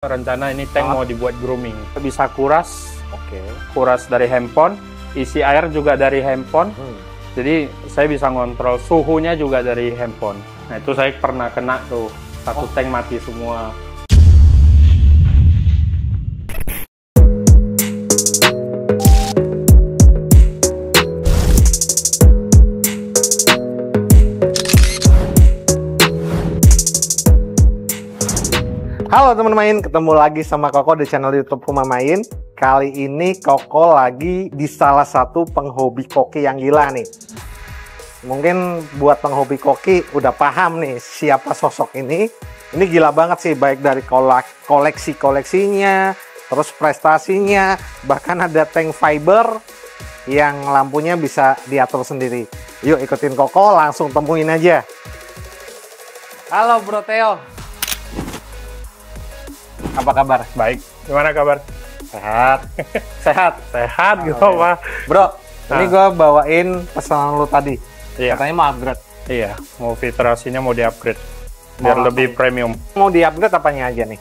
Rencana ini tank mau dibuat grooming. Bisa kuras, kuras dari handphone, isi air juga dari handphone. Jadi saya bisa ngontrol suhunya juga dari handphone. Nah itu saya pernah kena tuh, satu tank mati semua. Halo teman main, ketemu lagi sama Koko di channel YouTube Rumah Main. Kali ini Koko lagi di salah satu penghobi koki yang gila nih. Mungkin buat penghobi koki udah paham nih siapa sosok ini. Ini gila banget sih, baik dari koleksi-koleksinya, terus prestasinya, bahkan ada tank fiber yang lampunya bisa diatur sendiri. Yuk ikutin Koko, langsung temuin aja. Halo Bro Theo. Apa kabar? Baik. Gimana kabar? Sehat. Sehat gitu Pak. Bro, ini gue bawain pesanan lu tadi. Iya. Katanya mau upgrade. Iya, mau fitrasinya mau di-upgrade. Biar lebih premium. Mau di-upgrade apanya aja nih?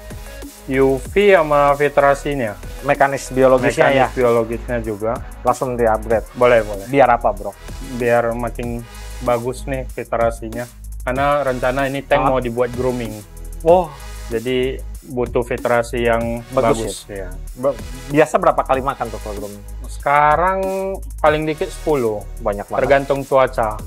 UV sama fitrasinya. Mekanis biologisnya ya? Mekanis biologisnya juga. Langsung di-upgrade. Boleh, boleh. Biar apa bro? Biar makin bagus nih fitrasinya. Karena rencana ini tank mau dibuat grooming. Oh. Jadi butuh fitrasi yang bagus ya. Biasa berapa kali makan tuh kalau grooming? Sekarang paling dikit 10. Banyak banget. Tergantung cuaca.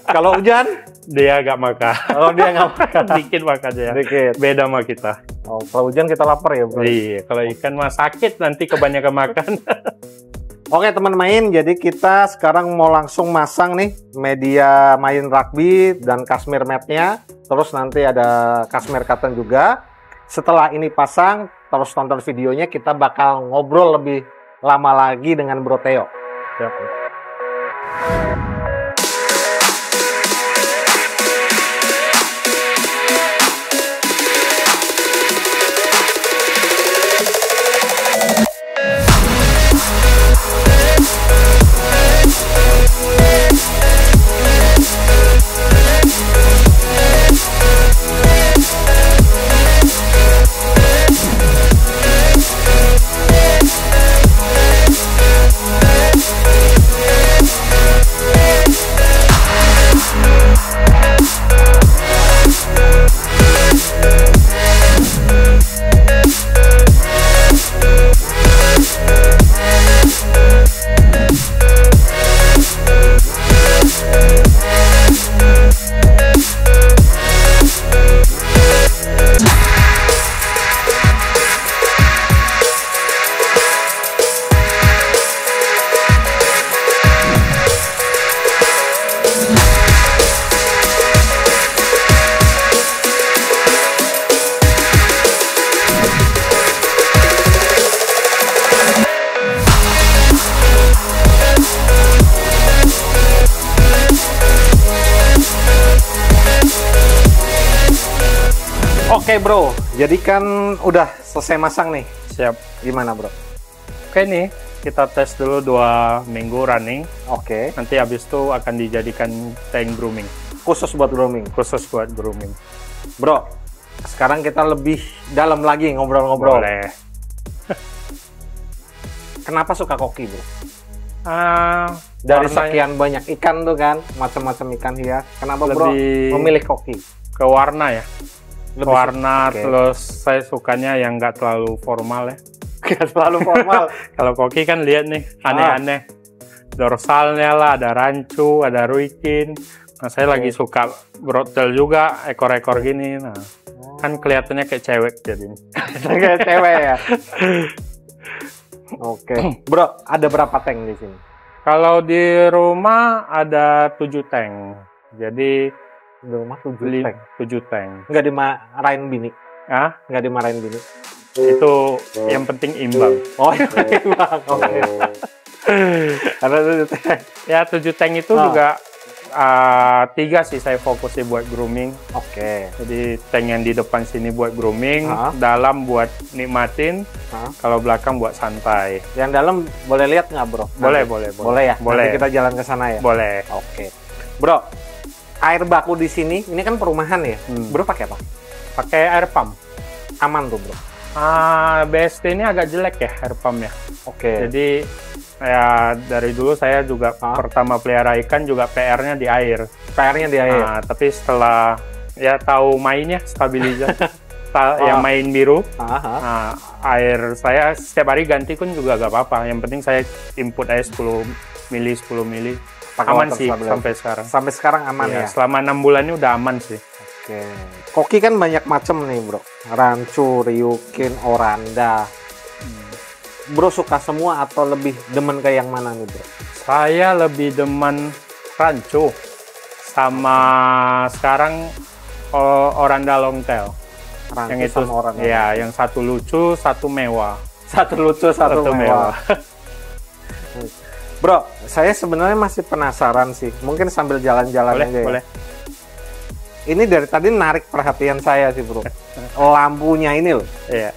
Kalau hujan? Dia agak makan. Oh dia nggak makan. Dikit makannya ya. Dikit. Beda sama kita. Oh, kalau hujan kita lapar ya bro? Iya, kalau ikan mah sakit nanti kebanyakan makan. Oke teman main, jadi kita sekarang mau langsung masang nih media main rugby dan cashmere mat-nya. Terus nanti ada cashmere curtain juga. Setelah ini pasang, terus tonton videonya, kita bakal ngobrol lebih lama lagi dengan Bro Theo. Siap. Oke bro, jadi kan udah selesai masang nih. Siap. Gimana bro? Oke nih, kita tes dulu 2 minggu running. Oke. Nanti habis itu akan dijadikan tank grooming. Khusus buat grooming? Khusus buat grooming. Bro, sekarang kita lebih dalam lagi ngobrol-ngobrol. Boleh. Kenapa suka koki bro? Warnanya Dari sekian banyak ikan tuh kan, macam-macam ikan hias. Kenapa bro memilih koki? Ke warna ya. Lebih Warna, terus saya sukanya yang nggak terlalu formal ya. Nggak terlalu formal. Kalau koki kan lihat nih, aneh-aneh. Dorsalnya lah, ada rancu, ada ruikin. Nah, saya lagi suka brotel juga, ekor-ekor gini. Nah, kan kelihatannya kayak cewek jadi. Kayak cewek ya. Oke. Bro, ada berapa tank di sini? Kalau di rumah ada 7 tank. Jadi Di rumah 7 tank. 7 tank. Nggak dimarahin bini? Ah, Nggak dimarahin bini? itu yang penting imbang. Oh iya bang. Oke. Ada 7 tank. Ya 7 tank itu juga 3 sih saya fokusnya buat grooming. Oke. Jadi tank yang di depan sini buat grooming, dalam buat nikmatin, kalau belakang buat santai. Yang dalam boleh lihat nggak bro? Boleh, Nanti. boleh. Boleh ya? Boleh. Nanti kita jalan ke sana ya? Boleh. Oke. Bro, air baku di sini, ini kan perumahan ya? Bro pakai apa? Pakai air pump. aman tuh, bro? BST ini agak jelek ya air pumpnya. Oke. Jadi ya dari dulu saya juga pertama pelihara ikan juga PR-nya di air. PR-nya di air. Tapi setelah ya tahu mainnya stabilizer, yang main biru, air saya setiap hari ganti pun juga gak apa-apa. Yang penting saya input air 10 mili. Aman sih sampai sekarang. Sampai sekarang aman ya? Selama 6 bulan ini udah aman sih. Oke. Koki kan banyak macam nih, bro. Rancu, Ryukin, Oranda. Bro suka semua atau lebih demen ke yang mana nih, bro? Saya lebih demen rancu. Sama sekarang Oranda Longtail. Rancu yang itu Oranda. Ya, yang satu lucu, satu mewah. Satu lucu, satu mewah. Bro, saya sebenarnya masih penasaran sih. Mungkin sambil jalan-jalan aja ya. Boleh. Ini dari tadi narik perhatian saya sih, bro. Lampunya ini loh. Iya.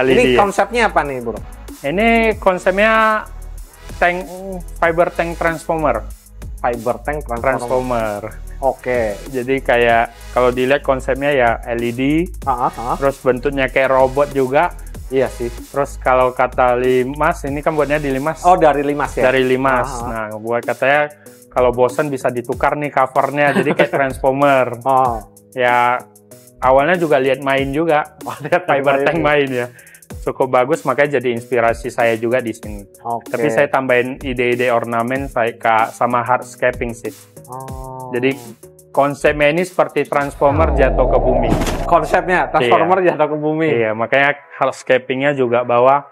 Ini konsepnya apa nih, bro? Ini konsepnya fiber tank transformer. Fiber tank transformer. Oke. Jadi kayak kalau dilihat konsepnya ya LED. Terus bentuknya kayak robot juga. Iya sih. Terus kalau kata Limas, ini kan buatnya di Limas. Oh, dari Limas ya? Dari Limas. Nah, buat katanya kalau bosan bisa ditukar nih covernya, jadi kayak transformer. Ya, awalnya juga lihat main juga. Lihat fiber tank main ya. Cukup bagus, makanya jadi inspirasi saya juga di sini. Tapi saya tambahin ide-ide ornamen sama hardscaping sih. Jadi konsepnya ini seperti transformer jatuh ke bumi. Konsepnya transformer jatuh ke bumi. Iya, makanya hardscapingnya juga bawa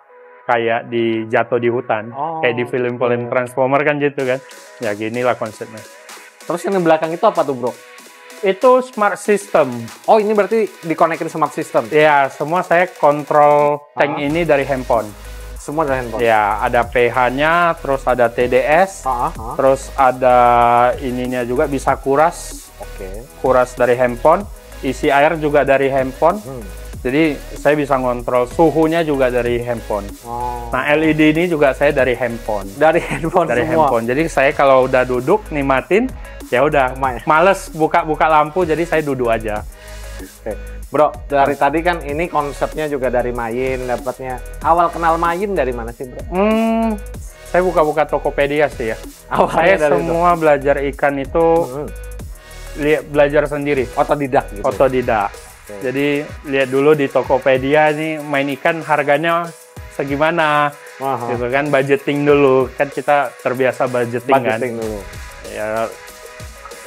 kayak jatuh di hutan. Kayak di film-film transformer kan gitu kan. Ya ginilah konsepnya. Terus yang di belakang itu apa tuh, bro? Itu smart system. Oh, ini berarti dikonekin smart system? Iya, semua saya kontrol tank ini dari handphone. Semua dari handphone? Ya, ada pH-nya, terus ada TDS, terus ada ininya juga bisa kuras. Kuras dari handphone, isi air juga dari handphone. Jadi saya bisa ngontrol suhunya juga dari handphone. Nah, LED ini juga saya dari handphone. Dari handphone semua? Handphone. Jadi saya kalau udah duduk nikmatin, ya udah males buka-buka lampu, jadi saya duduk aja. Bro, dari tadi kan ini konsepnya juga dari Mayin dapatnya. Awal kenal Mayin dari mana sih, bro? Saya buka-buka Tokopedia sih ya. Awalnya saya semua itu. Belajar ikan itu belajar sendiri. Otodidak gitu? Otodidak. Jadi lihat dulu di Tokopedia nih main ikan harganya segimana. Gitu kan, budgeting dulu. Kan kita terbiasa budgeting kan. Dulu. Ya,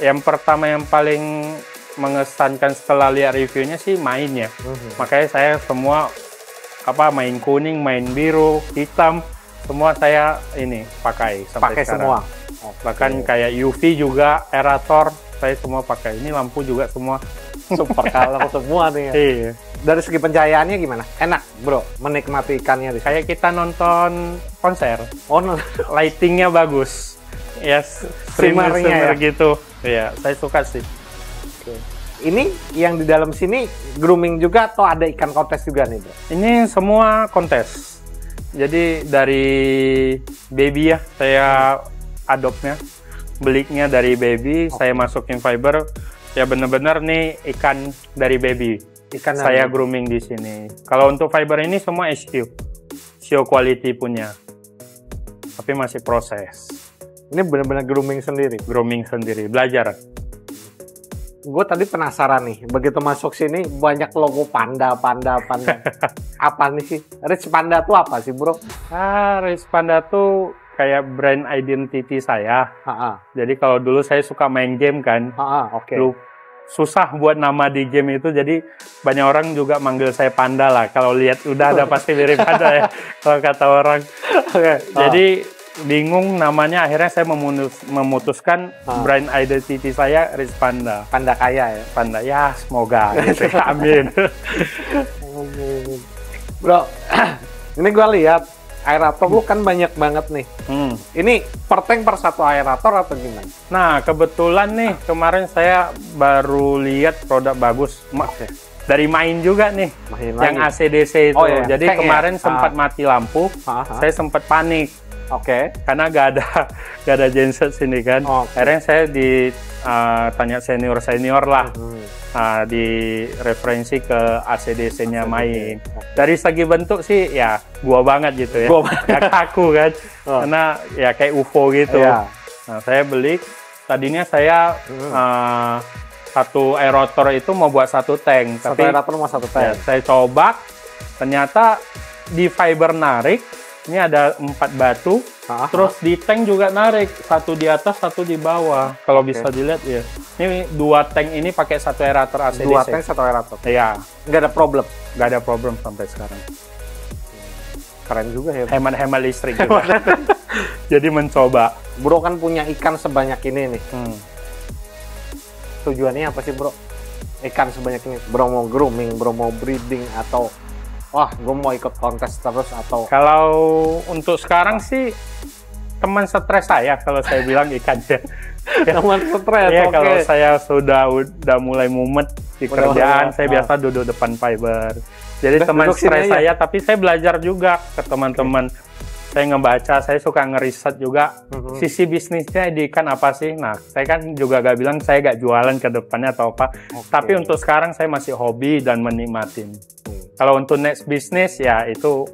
yang pertama yang paling mengesankan setelah lihat reviewnya sih mainnya. Makanya saya semua main kuning, main biru, hitam, semua saya ini pakai sampai sekarang. Semua. Bahkan kayak UV juga, aerator, saya semua pakai. Ini lampu juga semua super color semua nih ya. Iya. Dari segi pencahayaannya gimana? Enak, bro, menikmati ikannya. Kayak kita nonton konser. Lightingnya bagus. Yes, streamer gitu. Iya, saya suka sih. Ini yang di dalam sini grooming juga atau ada ikan kontes juga nih, bro? Ini semua kontes. Jadi dari baby ya, saya adopnya, belinya dari baby, saya masukin fiber. Ya benar-benar nih ikan dari baby. Ikan saya grooming di sini. Kalau untuk fiber ini semua HQ, show quality punya. Tapi masih proses. Ini benar-benar grooming sendiri. Grooming sendiri, belajar. Gue tadi penasaran nih, begitu masuk sini banyak logo panda. Apa nih sih? Rich Panda tuh apa sih, bro? Rich Panda tuh kayak brand identity saya. Jadi kalau dulu saya suka main game kan. Susah buat nama di game itu, jadi banyak orang juga manggil saya Panda lah. Kalau lihat udah ada pasti mirip Panda ya. Kalau kata orang. Jadi bingung namanya, akhirnya saya memutuskan brand identity saya Rich Panda. Panda kaya ya? Panda, ya semoga gitu. Amin. Bro, ini gue lihat aerator lu kan banyak banget nih. Ini per tank per satu aerator atau gimana? Nah, kebetulan nih kemarin saya baru lihat produk bagus. Dari Main juga nih. Yang ACDC itu. Jadi kemarin sempat mati lampu, saya sempat panik. Oke. karena gak ada genset sini kan. Akhirnya saya tanya senior lah, di referensi ke ACDC-nya main. Dari segi bentuk sih ya gua banget gitu ya, ya kaku kan, karena ya kayak UFO gitu. Nah, saya beli, tadinya saya satu aerotor itu mau buat satu tank, Satu aerotor mau satu tank. Ya, saya coba, ternyata di fiber narik, ini ada 4 batu, terus di tank juga narik, satu di atas, satu di bawah. Kalau bisa dilihat ya, ini 2 tank ini pakai satu aerator ACDC. 2 tank, 1 aerator. Iya. Nggak ada problem. Nggak ada problem sampai sekarang. Keren juga ya. Hemat-hemat listrik juga. Jadi mencoba. Bro kan punya ikan sebanyak ini nih. Tujuannya apa sih bro? Ikan sebanyak ini. Bro mau grooming, bro mau breeding, atau wah gue mau ikut kontes terus, atau... Kalau untuk sekarang sih teman stres saya kalau saya bilang ikannya. Teman stres, ya, kalau saya udah mulai mumet di kerjaan, saya biasa duduk depan fiber. Jadi teman stres saya, tapi saya belajar juga ke teman-teman. Saya ngebaca, saya suka ngeriset juga sisi bisnisnya di ikan apa sih. Nah, saya kan juga gak bilang saya gak jualan ke depannya atau apa. Tapi untuk sekarang saya masih hobi dan menikmatin. Kalau untuk next business ya itu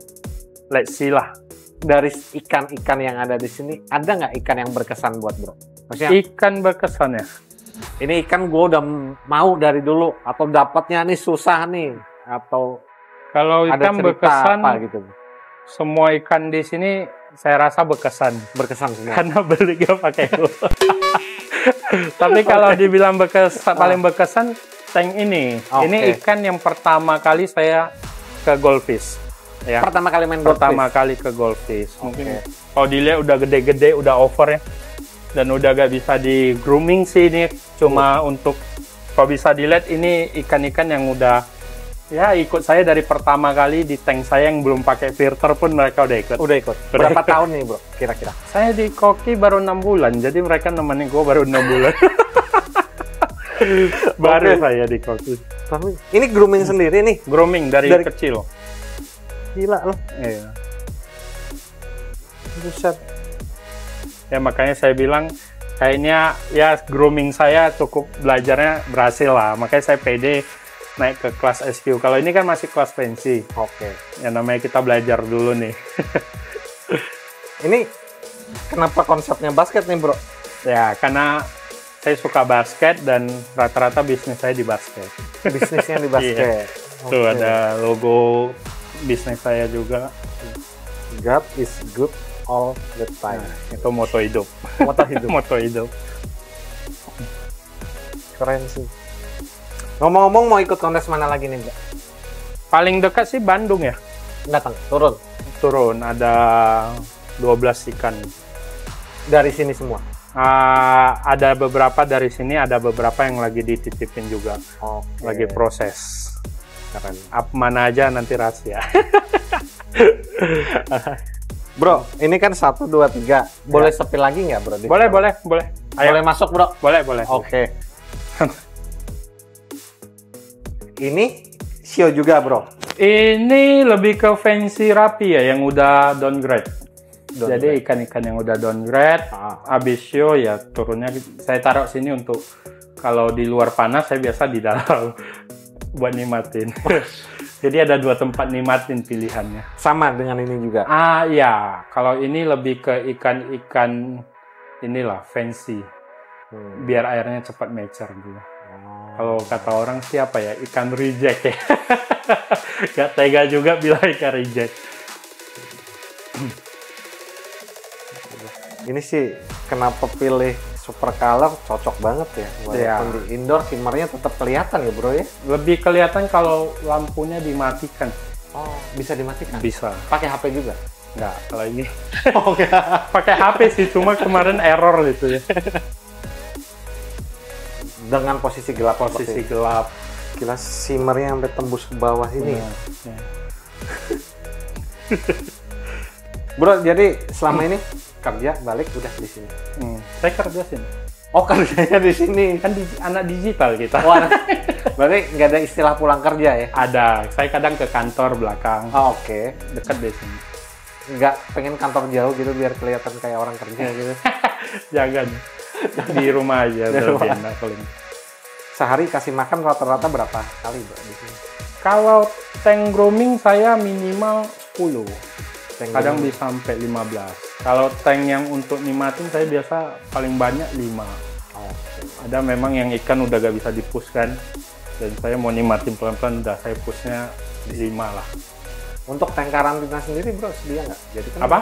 let's see lah. Dari ikan-ikan yang ada di sini, ada nggak ikan yang berkesan buat bro? Maksudnya ikan berkesan ya? Ini ikan gue udah mau dari dulu, atau dapatnya nih susah nih, atau kalau ada ikan berkesan apa gitu? Semua ikan di sini saya rasa berkesan semua. Karena belinya pakai uang. Tapi kalau dibilang paling berkesan tank ini. Ini ikan yang pertama kali saya ke goldfish. Ya. Pertama kali main pertama kali ke goldfish. Mungkin kalau dilihat udah gede-gede, udah over ya. Dan udah gak bisa di grooming sih ini. Cuma untuk kalau bisa dilihat ini ikan-ikan yang udah ya ikut saya dari pertama kali di tank saya yang belum pakai filter pun mereka udah ikut. Berapa tahun nih bro kira-kira? Saya di koki baru 6 bulan, jadi mereka nemenin gue baru 6 bulan. Baru saya di koki. Ini grooming sendiri nih? Grooming dari kecil. Gila loh. Iya. Buset. Ya makanya saya bilang kayaknya ya grooming saya cukup belajarnya berhasil lah. Makanya saya pede naik ke kelas SQ. Kalau ini kan masih kelas fancy. Ya namanya kita belajar dulu nih. Ini kenapa konsepnya basket nih bro? Ya karena saya suka basket dan rata-rata bisnis saya di basket. Bisnisnya di basket. Tuh ada logo bisnis saya juga. God is good all the time. Itu moto hidup. Moto hidup. Keren sih. Ngomong-ngomong mau ikut kontes mana lagi nih Mbak? Paling dekat sih Bandung ya. Datang, turun. Ada 12 ikan. Dari sini semua? Ada beberapa dari sini, ada beberapa yang lagi dititipin juga. Lagi proses. Keren. Mana aja nanti rahasia. Bro, ini kan 1, 2, 3. Boleh sepil lagi nggak bro? Boleh. Ayo. Boleh masuk bro? Boleh. Oke. Ini Shio juga bro? Ini lebih ke fancy rapi ya, yang udah downgrade. Jadi ikan-ikan yang udah downgrade, habis Shio ya turunnya saya taruh sini untuk kalau di luar panas, saya biasa di dalam buat nikmatin. Jadi ada 2 tempat nikmatin pilihannya. Sama dengan ini juga? Ya, kalau ini lebih ke ikan-ikan inilah fancy, biar airnya cepat mature juga. Kalau kata orang siapa ya, ikan reject ya. Gak tega juga bilang ikan reject. Ini sih kenapa pilih super color, cocok banget ya. Walaupun di indoor shimmernya tetap kelihatan ya bro ya. Lebih kelihatan kalau lampunya dimatikan. Bisa dimatikan? Bisa. Pakai HP juga? Enggak, kalau ini. Pakai HP sih, cuma kemarin error gitu ya. Dengan posisi gelap. Gelap. Gila, shimmernya sampai tembus ke bawah sini. Bro, jadi selama ini kerja balik udah di sini. Saya kerja sini. Kerjanya di sini. Kan anak digital kita. Berarti nggak ada istilah pulang kerja ya? Ada. Saya kadang ke kantor belakang. Oke. Dekat di sini. nggak pengen kantor jauh gitu biar kelihatan kayak orang kerja gitu? Jangan. Di rumah aja. Di rumah. enak paling. Sehari kasih makan rata-rata berapa kali, Bro, di sini? Kalau tank grooming saya minimal 10. Tank Kadang grooming. bisa sampai 15. Kalau tank yang untuk nikmatin saya biasa paling banyak 5. Oh, Ada memang yang ikan udah gak bisa di-push kan. Dan saya mau nikmatin pelan-pelan, udah saya pushnya 5 lah. untuk tank karantina sendiri, Bro, sedia nggak? Jadi kan Apa?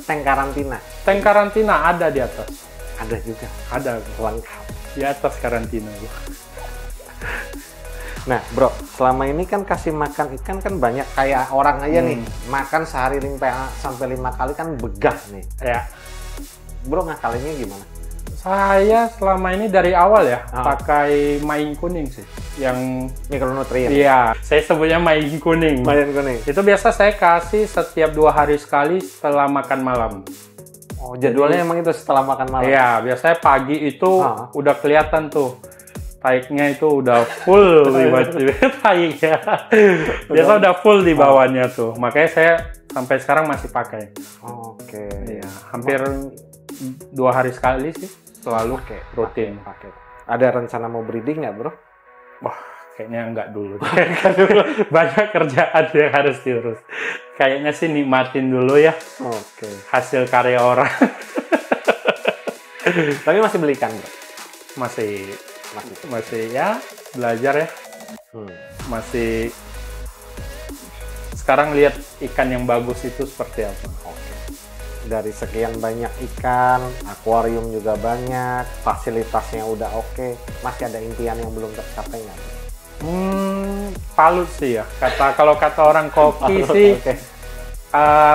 tank karantina Tank karantina ada di atas. ada juga, Ada lengkap. di atas karantina. Nah, Bro, selama ini kan kasih makan ikan kan banyak kayak orang aja nih, makan sehari 5 kali kan begah nih. Ya, Bro, ngakalinnya gimana? saya selama ini dari awal ya Ah. pakai main kuning sih. Yang Mikronutrien. iya, saya sebutnya main kuning. Mayan kuning. Itu biasa saya kasih setiap 2 hari sekali setelah makan malam. Oh, jadwalnya emang itu setelah makan malam. Iya, biasanya pagi itu Ah. udah kelihatan tuh. Taiknya itu udah full di taiknya. Biasa udah full di bawahnya tuh. Makanya saya sampai sekarang masih pakai. Oke. Iya, hampir 2 hari sekali sih. Selalu rutin. Pakai. Ada rencana mau breeding nggak, Bro? Wah, kayaknya enggak dulu. Banyak kerjaan yang harus diurus. Kayaknya sih nikmatin dulu ya Oke. hasil karya orang. Tapi masih beli ikan, Bro? masih Masih. masih ya belajar ya. Masih sekarang lihat ikan yang bagus itu seperti apa. Oke. Dari sekian banyak ikan, akuarium juga banyak, fasilitasnya udah oke. Masih ada impian yang belum tercapai nggak? Palut sih ya. Kalau kata orang koki sih Oke.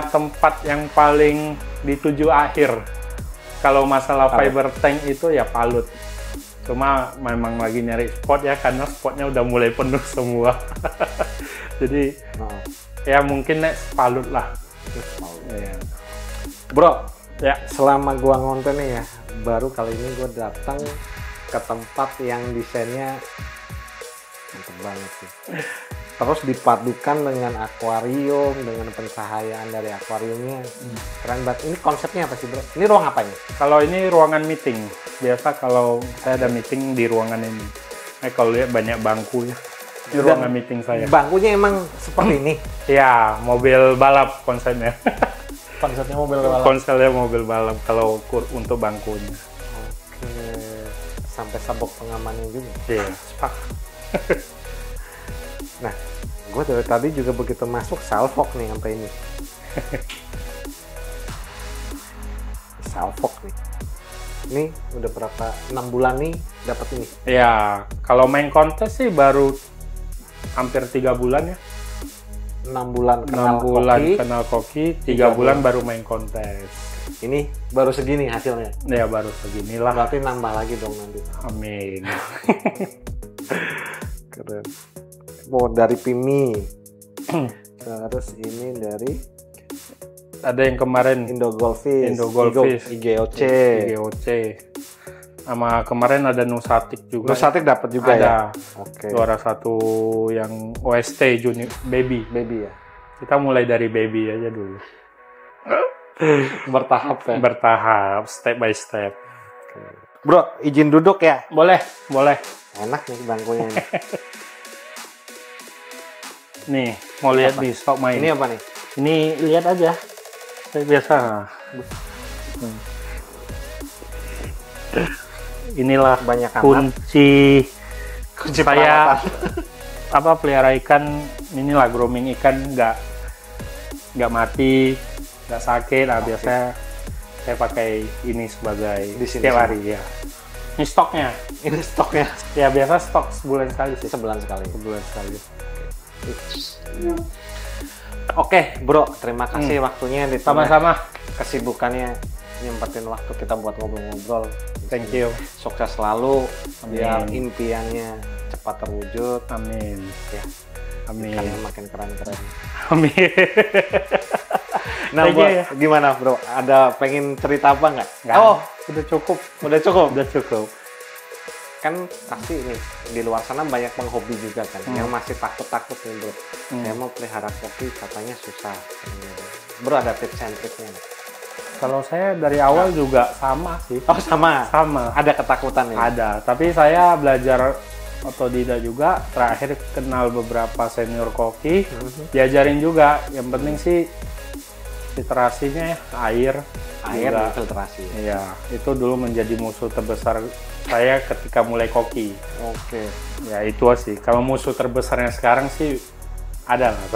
tempat yang paling dituju akhir. Kalau masalah fiber tank itu ya Palut. Cuma memang lagi nyari spot ya karena spotnya udah mulai penuh semua. Jadi Nah, ya mungkin next Palut lah. terus mau. Ya. Bro, Ya. selama gua ngonten nih ya, baru kali ini gua datang ke tempat yang desainnya mantep banget sih. Terus dipadukan dengan akuarium, dengan pencahayaan dari akuariumnya. Keren banget. Ini konsepnya apa sih, Bro? Ini ruang apa ini? Kalau ini ruangan meeting. Biasa kalau saya ada meeting di ruangan ini. Kalau lihat banyak bangku ya. Ini ruangan meeting saya. Bangkunya emang seperti ini. Ya, mobil balap konsepnya. Konsepnya mobil balap. Konsepnya mobil balap kalau untuk bangkunya. Oke. Sampai sabuk pengamannya juga. Iya, sepak. Nah, gue dari tadi juga begitu masuk salfok nih sampai ini. Salfok nih. Ini udah berapa 6 bulan nih dapat ini. Ya, kalau main kontes sih baru hampir 3 bulan ya. 6 bulan 6 kenal bulan koki. kenal koki, 3 3 bulan baru main kontes. Ini baru segini hasilnya. Ya baru seginilah. Berarti nambah lagi dong nanti. Amin. Keren. Oh, dari Pimi. Terus ini dari Ada yang kemarin Indo Goldfish, Indo Goldfish. IGOC. IGOC. Sama kemarin ada Nusatik juga. Nusatik dapat juga ada. ya. Oke. Juara 1 yang OST junior baby. Baby ya. Kita mulai dari baby aja dulu. Bertahap ya. Bertahap, step by step. Bro, izin duduk ya. Boleh, boleh. Enak nih bangkunya ini. Nih, mau lihat Apa? di stok main. Ini apa nih? Ini lihat aja. Saya biasa. Inilah Banyak amat. kunci saya perawatan. pelihara ikan. Inilah grooming ikan nggak mati, nggak sakit. Nah, biasanya saya pakai ini sebagai Di sini setiap semua. hari ya. Ini stoknya. Ini stoknya Ya biasa stok sebulan sekali sih. sebulan sekali. Sebulan sekali. Oke, Bro, terima kasih waktunya di tengah Sama-sama. kesibukannya nyempetin waktu kita buat ngobrol-ngobrol. Thank you. Sukses selalu Amin. biar impiannya cepat terwujud. Amin. Ya, Amin. ikannya makin keren-keren. Amin. Nah, Thank you, Bro, ya. gimana, Bro? Ada pengen cerita apa nggak? Nggak. Oh, Udah cukup. udah cukup. Udah cukup. Kan pasti nih di luar sana banyak penghobi juga kan yang masih takut-takut nih, Bro. Saya mau pelihara koki katanya susah. Bro ada tips and triknya? Kalau saya dari awal juga sama sih. Oh sama? Sama. Ada ketakutan ya? Ada, tapi saya belajar otodidak juga. Terakhir kenal beberapa senior koki, diajarin juga. Yang penting sih filtrasinya air Air juga. dan filtrasi. Iya, itu dulu menjadi musuh terbesar saya ketika mulai koki. Oke. Ya itu sih. Kalau musuh terbesarnya sekarang sih ada lah.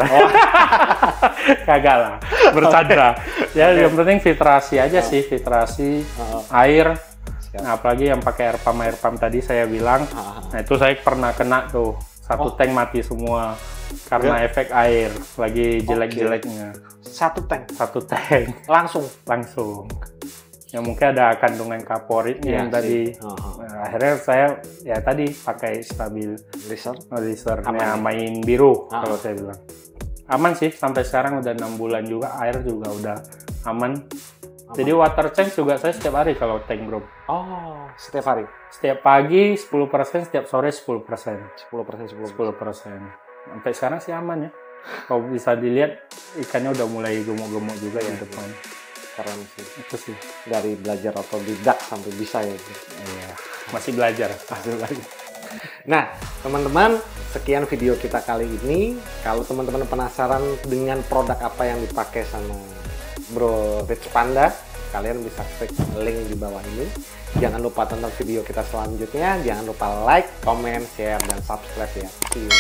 Kagak lah, bercanda. Ya yang penting filtrasi aja sih, filtrasi air. Nah, apalagi yang pakai air pump tadi saya bilang. Nah itu saya pernah kena tuh satu tank mati semua karena efek air lagi jelek-jeleknya. Satu tank langsung. Ya mungkin ada kandungan kaporitnya yang tadi. Nah, akhirnya saya ya tadi pakai stabil laser main biru kalau saya bilang. Aman sih sampai sekarang udah 6 bulan juga, air juga udah aman. Jadi water change juga saya setiap hari kalau tank bro. Oh, setiap hari? Setiap pagi 10%, setiap sore 10%. 10%. Sampai sekarang sih aman ya. Kalau bisa dilihat ikannya udah mulai gemuk-gemuk juga yang depan. Keren sih. Itu sih. Dari belajar otodidak sampai bisa ya. Iya. Masih belajar. Nah, teman-teman, sekian video kita kali ini. Kalau teman-teman penasaran dengan produk apa yang dipakai sama Bro Rich Panda, kalian bisa klik link di bawah ini. Jangan lupa tonton video kita selanjutnya. Jangan lupa like, comment, share, dan subscribe ya. See you.